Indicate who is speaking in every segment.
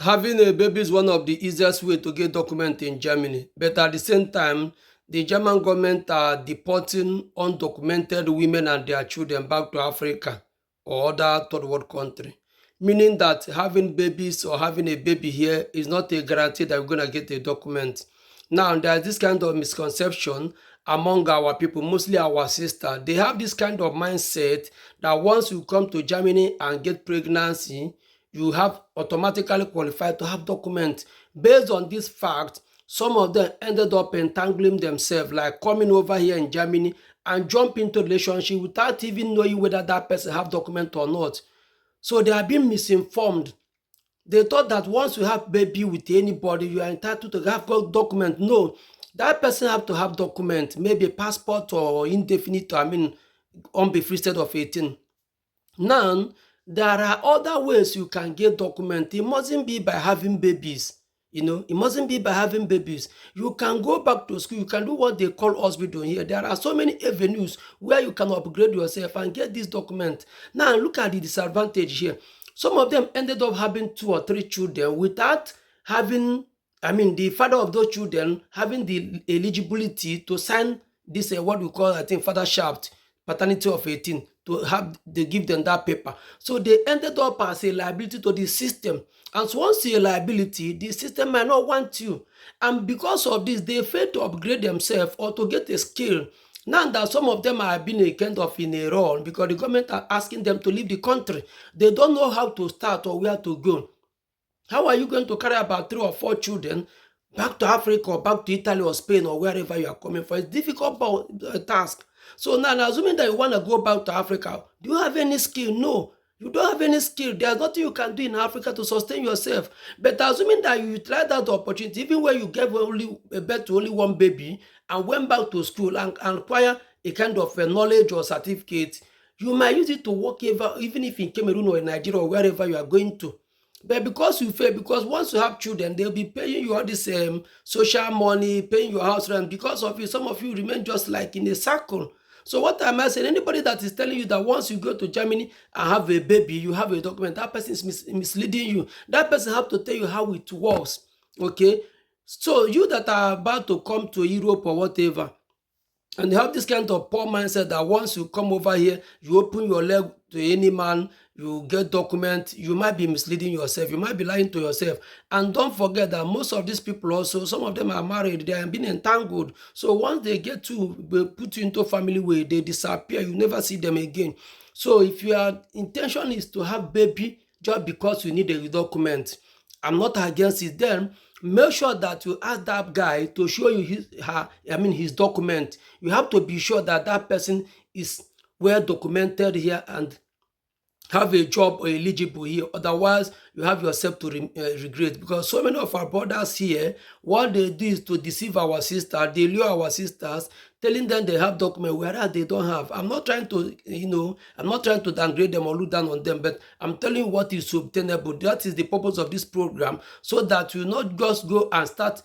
Speaker 1: Having a baby is one of the easiest way to get document in Germany, but at the same time, the German government are deporting undocumented women and their children back to Africa or other third world country, meaning that having babies or having a baby here is not a guarantee that we're going to get a document. Now, there's this kind of misconception among our people, mostly our sisters. They have this kind of mindset that once you come to Germany and get pregnancy, you have automatically qualified to have documents. Based on this fact, some of them ended up entangling themselves, like coming over here in Germany and jump into relationship without even knowing whether that person have document or not. So they are being misinformed. They thought that once you have baby with anybody, you are entitled to have document. No, that person have to have document, maybe passport or indefinite, unbefristed of 18. Now, there are other ways you can get document. It mustn't be by having babies. It mustn't be by having babies. You can go back to school. You can do what they call hospital here. There are so many avenues where you can upgrade yourself and get this document. Now, look at the disadvantage here. Some of them ended up having 2 or 3 children without having, the father of those children having the eligibility to sign this, what we call, father shaft, paternity of 18, to have, they give them that paper. So they ended up as a liability to the system. And so once you're a liability, the system might not want you. And because of this, they fail to upgrade themselves or to get a skill. Now that some of them are being a kind of in a role because the government are asking them to leave the country. They don't know how to start or where to go. How are you going to carry about 3 or 4 children back to Africa or back to Italy or Spain or wherever you are coming from? It's a difficult task. So now, assuming that you want to go back to Africa, do you have any skill? No, you don't have any skill. There's nothing you can do in Africa to sustain yourself. But assuming that you utilize that opportunity, even when you gave only a birth to only one baby and went back to school and acquire a kind of a knowledge or certificate, you might use it to work even if in Cameroon or in Nigeria or wherever you are going to. But because you fail, because once you have children, they'll be paying you all this social money, paying your house rent. Because of it, some of you remain just like in a circle. So what am I saying? Anybody that is telling you that once you go to Germany and have a baby, you have a document, that person is misleading you. That person have to tell you how it works. Okay? So you that are about to come to Europe or whatever, and you have this kind of poor mindset that once you come over here, you open your leg to any man, you get document, you might be misleading yourself, you might be lying to yourself. And don't forget that most of these people also, some of them are married, they are being entangled. So once they get to put you into family way, they disappear, you never see them again. So if your intention is to have baby just because you need a document, I'm not against it, then make sure that you ask that guy to show you his document. You have to be sure that that person is well documented here and have a job or eligible here. Otherwise, you have yourself to regret, because so many of our brothers here, what they do is to deceive our sisters. They lure our sisters, telling them they have documents whereas they don't have. I'm not trying to, I'm not trying to downgrade them or look down on them, but I'm telling you what is obtainable. That is the purpose of this program, so that you not just go and start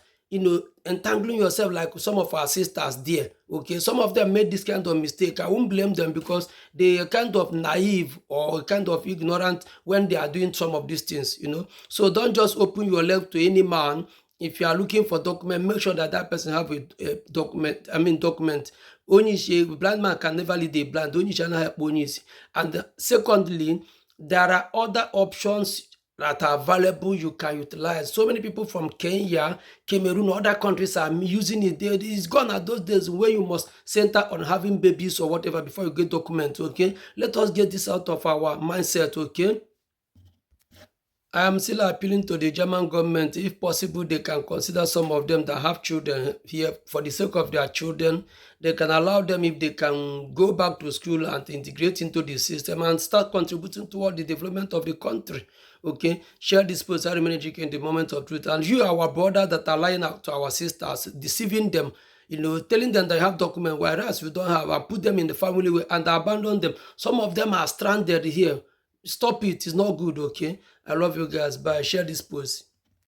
Speaker 1: entangling yourself like some of our sisters there. Okay, some of them made this kind of mistake. I won't blame them because they are kind of naive or kind of ignorant when they are doing some of these things, So don't just open your leg to any man. If you are looking for document, make sure that that person have a document. Document. Onyishi, blind man can never lead a blind. Onyishi na help Onyishi. And secondly, there are other options that are available you can utilize. So many people from Kenya, Cameroon, other countries are using it. It's gone at those days where you must center on having babies or whatever before you get documents, okay? Let us get this out of our mindset, okay? I am still appealing to the German government. If possible, they can consider some of them that have children here for the sake of their children. They can allow them, if they can go back to school and integrate into the system and start contributing toward the development of the country. Okay, share this post. I remain educated in the moment of truth. And you, our brother that are lying out to our sisters, deceiving them, telling them they have documents, whereas we don't have, and put them in the family way and abandon them. Some of them are stranded here. Stop it. It's not good, okay? I love you guys. Bye. Share this post.